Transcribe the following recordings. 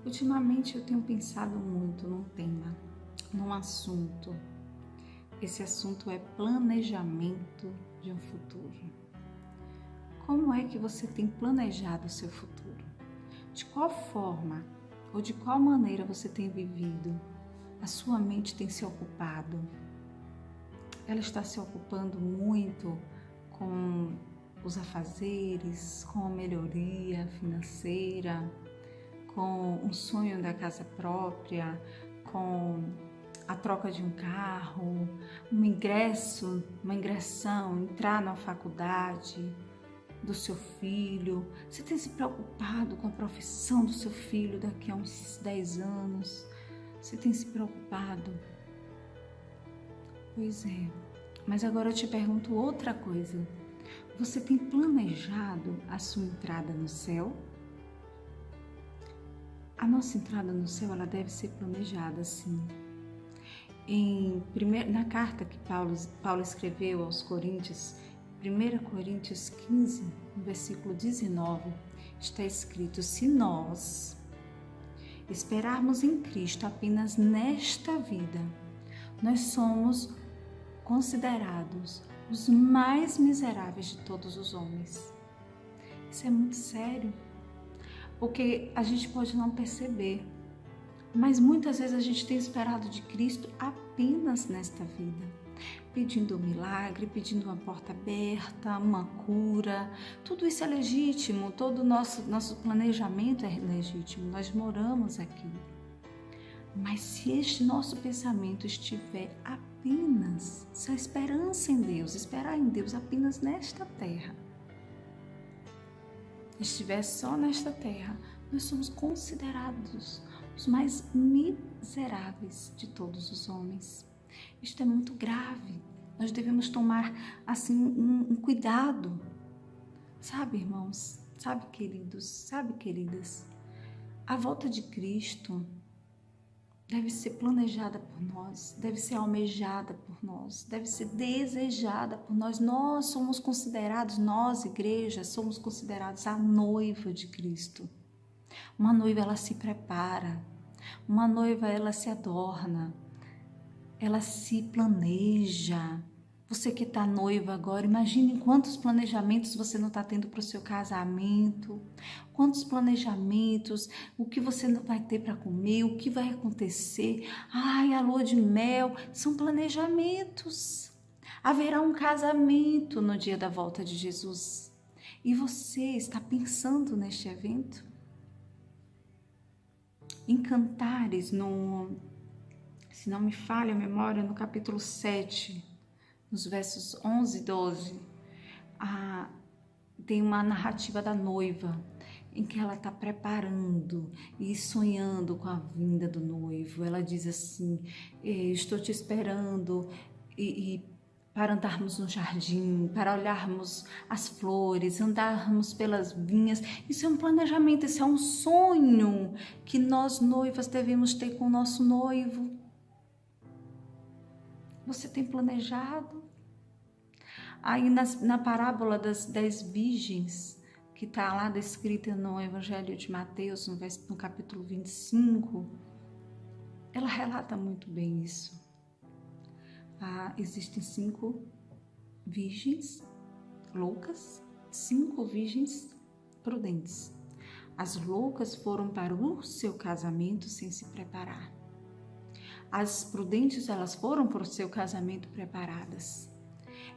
Ultimamente eu tenho pensado muito num tema, num assunto. Esse assunto é planejamento de um futuro. Como é que você tem planejado o seu futuro? De qual forma ou de qual maneira você tem vivido? A sua mente tem se ocupado? Ela está se ocupando muito com os afazeres, com a melhoria financeira, com um sonho da casa própria, com a troca de um carro, uma ingressão, entrar na faculdade do seu filho. Você tem se preocupado com a profissão do seu filho daqui a uns 10 anos? Você tem se preocupado? Pois é, mas agora eu te pergunto outra coisa. Você tem planejado a sua entrada no céu? A nossa entrada no céu, ela deve ser planejada assim. Na carta que Paulo escreveu aos Coríntios, 1 Coríntios 15, no versículo 19, está escrito: se nós esperarmos em Cristo apenas nesta vida, nós somos considerados os mais miseráveis de todos os homens. Isso é muito sério, porque a gente pode não perceber, mas muitas vezes a gente tem esperado de Cristo apenas nesta vida, pedindo um milagre, pedindo uma porta aberta, uma cura. Tudo isso é legítimo, todo o nosso planejamento é legítimo, nós moramos aqui. Mas se este nosso pensamento estiver apenas, se a esperança em Deus, esperar em Deus apenas nesta terra, estiver só nesta terra, nós somos considerados os mais miseráveis de todos os homens. Isto é muito grave. Nós devemos tomar assim um cuidado. Sabe, irmãos? Sabe, queridos? Sabe, queridas? A volta de Cristo deve ser planejada por nós, deve ser almejada por nós, deve ser desejada por nós. Nós somos considerados, nós, igreja, somos considerados a noiva de Cristo. Uma noiva, ela se prepara. Uma noiva, ela se adorna. Ela se planeja. Você que está noiva agora, imagine quantos planejamentos você não está tendo para o seu casamento, quantos planejamentos, o que você vai ter para comer, o que vai acontecer. Ai, a lua de mel, são planejamentos. Haverá um casamento no dia da volta de Jesus. E você está pensando neste evento? Em Cantares, se não me falha a memória, no capítulo 7, nos versos 11 e 12, tem uma narrativa da noiva, em que ela está preparando e sonhando com a vinda do noivo. Ela diz assim: estou te esperando para andarmos no jardim, para olharmos as flores, andarmos pelas vinhas. Isso é um planejamento, isso é um sonho que nós noivas devemos ter com o nosso noivo. Você tem planejado? Aí na parábola das 10 virgens, que está lá descrita no Evangelho de Mateus, no capítulo 25, ela relata muito bem isso. Existem 5 virgens loucas, 5 virgens prudentes. As loucas foram para o seu casamento sem se preparar. As prudentes, elas foram para o seu casamento preparadas.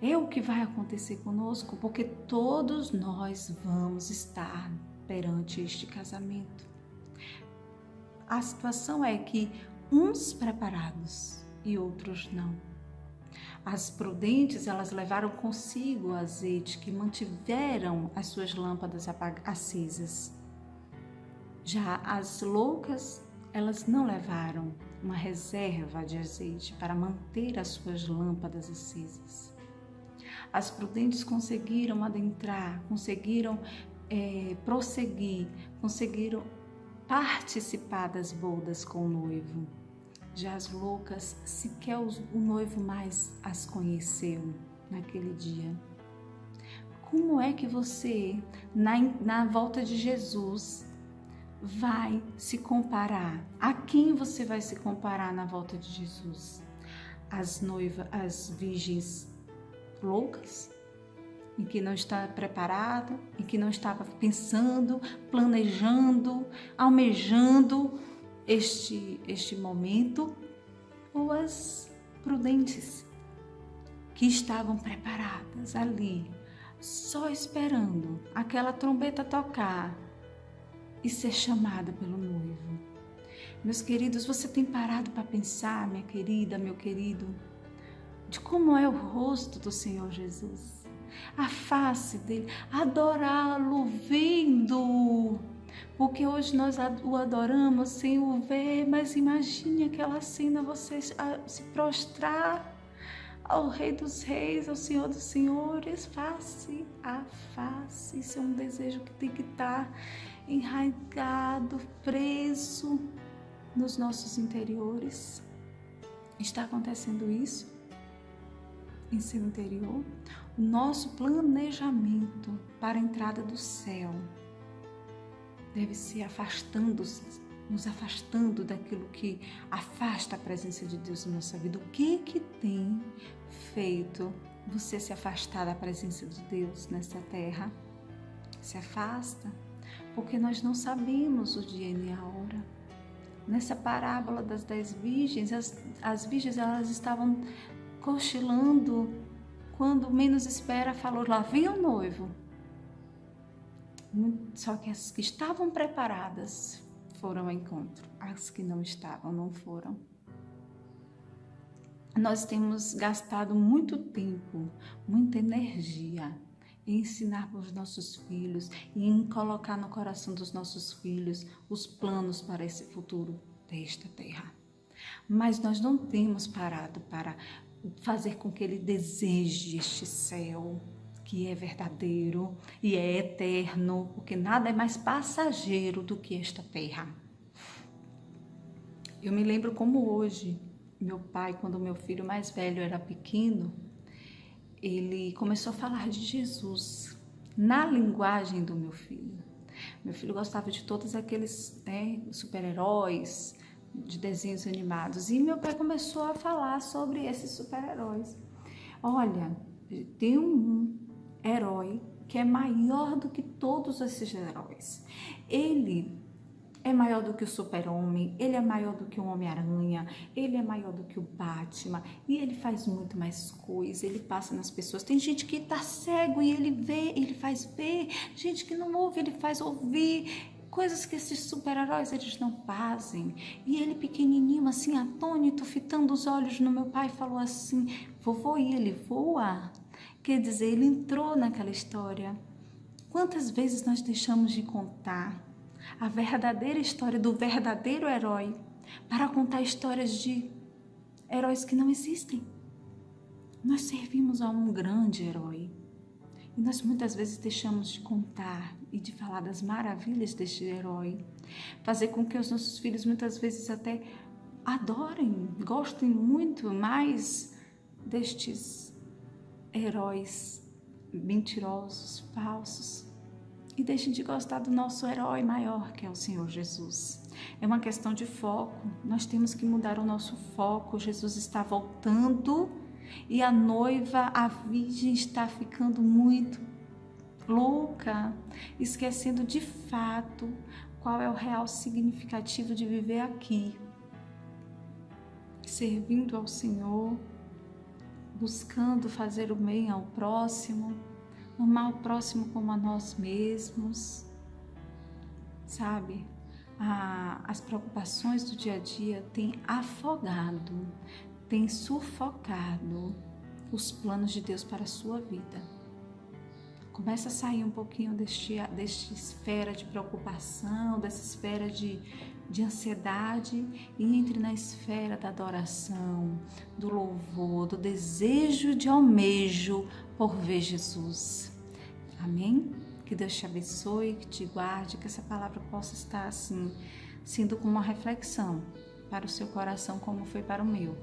É o que vai acontecer conosco, porque todos nós vamos estar perante este casamento. A situação é que uns preparados e outros não. As prudentes, elas levaram consigo o azeite, que mantiveram as suas lâmpadas acesas. Já as loucas, elas não levaram uma reserva de azeite para manter as suas lâmpadas acesas. As prudentes conseguiram adentrar, conseguiram prosseguir, conseguiram participar das bodas com o noivo. Já as loucas, sequer o noivo mais as conheceu naquele dia. Como é que você, na volta de Jesus, vai se comparar? A quem você vai se comparar na volta de Jesus? As virgens loucas? Em que não está preparado, em que não estava pensando, planejando, almejando este momento? Ou as prudentes, que estavam preparadas ali, só esperando aquela trombeta tocar e ser chamada pelo noivo? Meus queridos, você tem parado para pensar, minha querida, meu querido, de como é o rosto do Senhor Jesus, a face dele, adorá-lo vendo, porque hoje nós o adoramos sem o ver, mas imagine aquela cena, você se prostrar ao Rei dos Reis, ao Senhor dos Senhores, face a face. Isso é um desejo que tem que estar enraizado, preso nos nossos interiores. Está acontecendo isso em seu interior? O nosso planejamento para a entrada do céu deve ser nos afastando daquilo que afasta a presença de Deus na nossa vida. O que tem feito você se afastar da presença de Deus nessa terra? Se afasta porque nós não sabemos o dia nem a hora. Nessa parábola das 10 virgens, as virgens elas estavam cochilando, quando menos espera, falou: lá vem o noivo. Só que as que estavam preparadas foram ao encontro, as que não estavam não foram. Nós temos gastado muito tempo, muita energia em ensinar para os nossos filhos e em colocar no coração dos nossos filhos os planos para esse futuro desta terra. Mas nós não temos parado para fazer com que ele deseje este céu, que é verdadeiro e é eterno, porque nada é mais passageiro do que esta terra. Eu me lembro como hoje, meu pai, quando meu filho mais velho era pequeno, ele começou a falar de Jesus na linguagem do meu filho. Meu filho gostava de todos aqueles super-heróis, de desenhos animados, e meu pai começou a falar sobre esses super-heróis. Olha, tem um herói que é maior do que todos esses heróis. Ele é maior do que o Super-Homem, ele é maior do que o Homem-Aranha, ele é maior do que o Batman, e ele faz muito mais coisas, ele passa nas pessoas. Tem gente que tá cego e ele vê, ele faz ver, gente que não ouve, ele faz ouvir, coisas que esses super-heróis eles não fazem. E ele pequenininho assim, atônito, fitando os olhos no meu pai, falou assim: vovô, e ele voa? Quer dizer, ele entrou naquela história. Quantas vezes nós deixamos de contar a verdadeira história do verdadeiro herói para contar histórias de heróis que não existem? Nós servimos a um grande herói e nós muitas vezes deixamos de contar e de falar das maravilhas deste herói, fazer com que os nossos filhos muitas vezes até adorem, gostem muito mais destes heróis mentirosos, falsos, e deixem de gostar do nosso herói maior, que é o Senhor Jesus. É uma questão de foco, nós temos que mudar o nosso foco. Jesus está voltando e a noiva, a virgem, está ficando muito louca, esquecendo de fato qual é o real significativo de viver aqui, servindo ao Senhor, buscando fazer o bem ao próximo, amar o próximo como a nós mesmos, sabe? As preocupações do dia a dia têm afogado, têm sufocado os planos de Deus para a sua vida. Começa a sair um pouquinho desta esfera de preocupação, dessa esfera de ansiedade, e entre na esfera da adoração, do louvor, do desejo de almejo por ver Jesus. Amém? Que Deus te abençoe, que te guarde, que essa palavra possa estar assim, sendo como uma reflexão para o seu coração, como foi para o meu.